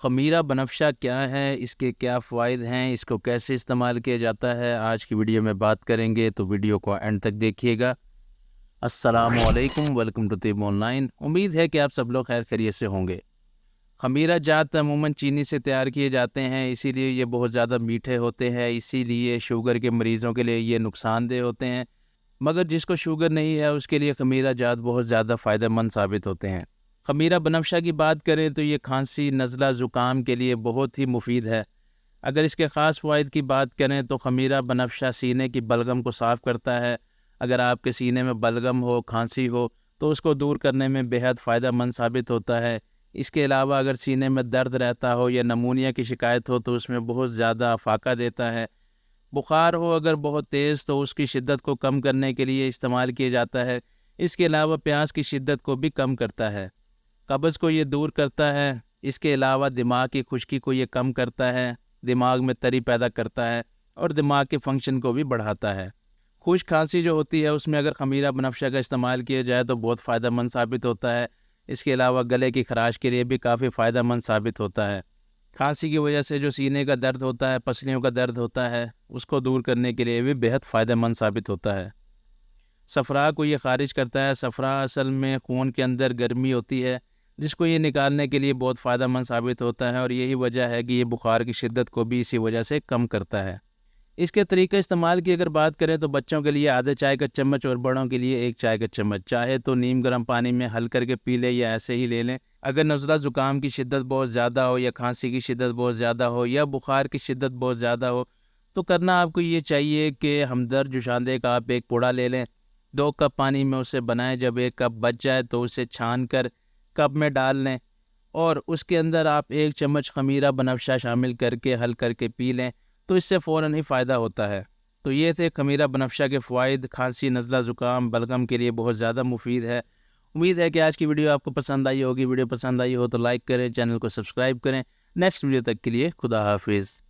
خمیرہ بنفشہ کیا ہے، اس کے کیا فوائد ہیں، اس کو کیسے استعمال کیا جاتا ہے، آج کی ویڈیو میں بات کریں گے، تو ویڈیو کو اینڈ تک دیکھیے گا۔ السلام علیکم، ویلکم ٹو طب آن لائن۔ امید ہے کہ آپ سب لوگ خیر خیریت سے ہوں گے۔ خمیرہ جات عموماً چینی سے تیار کیے جاتے ہیں، اسی لیے یہ بہت زیادہ میٹھے ہوتے ہیں، اسی لیے شوگر کے مریضوں کے لیے یہ نقصان دہ ہوتے ہیں، مگر جس کو شوگر نہیں ہے اس کے لیے خمیرہ جات بہت زیادہ فائدہ مند ثابت ہوتے ہیں۔ خمیرہ بنفشہ کی بات کریں تو یہ کھانسی، نزلہ، زکام کے لیے بہت ہی مفید ہے۔ اگر اس کے خاص فوائد کی بات کریں تو خمیرہ بنفشہ سینے کی بلغم کو صاف کرتا ہے۔ اگر آپ کے سینے میں بلغم ہو، کھانسی ہو تو اس کو دور کرنے میں بہت فائدہ مند ثابت ہوتا ہے۔ اس کے علاوہ اگر سینے میں درد رہتا ہو یا نمونیا کی شکایت ہو تو اس میں بہت زیادہ افاقہ دیتا ہے۔ بخار ہو اگر بہت تیز تو اس کی شدت کو کم کرنے کے لیے استعمال کیا جاتا ہے۔ اس کے علاوہ پیاس کی شدت کو بھی کم کرتا ہے، قبض کو یہ دور کرتا ہے۔ اس کے علاوہ دماغ کی خشکی کو یہ کم کرتا ہے، دماغ میں تری پیدا کرتا ہے اور دماغ کے فنکشن کو بھی بڑھاتا ہے۔ خشک کھانسی جو ہوتی ہے اس میں اگر خمیرہ بنفشہ کا استعمال کیا جائے تو بہت فائدہ مند ثابت ہوتا ہے۔ اس کے علاوہ گلے کی خراش کے لیے بھی کافی فائدہ مند ثابت ہوتا ہے۔ کھانسی کی وجہ سے جو سینے کا درد ہوتا ہے، پسلیوں کا درد ہوتا ہے، اس کو دور کرنے کے لیے بھی بہت فائدہ مند ثابت ہوتا ہے۔ صفرا کو یہ خارج کرتا ہے۔ صفرا اصل میں خون کے اندر گرمی ہوتی ہے جس کو یہ نکالنے کے لیے بہت فائدہ مند ثابت ہوتا ہے، اور یہی وجہ ہے کہ یہ بخار کی شدت کو بھی اسی وجہ سے کم کرتا ہے۔ اس کے طریقہ استعمال کی اگر بات کریں تو بچوں کے لیے آدھا چائے کا چمچ اور بڑوں کے لیے 1 چائے کا چمچ، چاہے تو نیم گرم پانی میں حل کر کے پی لیں یا ایسے ہی لے لیں۔ اگر نزلہ زکام کی شدت بہت زیادہ ہو یا کھانسی کی شدت بہت زیادہ ہو یا بخار کی شدت بہت زیادہ ہو تو کرنا آپ کو یہ چاہیے کہ ہمدرد جوشاندے کا آپ ایک پوڑا لے لیں، 2 کپ پانی میں اسے بنائیں، جب 1 کپ بچ جائے تو اسے چھان کر کپ میں ڈال لیں اور اس کے اندر آپ 1 چمچ خمیرہ بنفشہ شامل کر کے حل کر کے پی لیں تو اس سے فوراً ہی فائدہ ہوتا ہے۔ تو یہ تھے خمیرہ بنفشہ کے فوائد۔ کھانسی، نزلہ، زکام، بلغم کے لیے بہت زیادہ مفید ہے۔ امید ہے کہ آج کی ویڈیو آپ کو پسند آئی ہوگی۔ ویڈیو پسند آئی ہو تو لائک کریں، چینل کو سبسکرائب کریں۔ نیکسٹ ویڈیو تک کے لیے خدا حافظ۔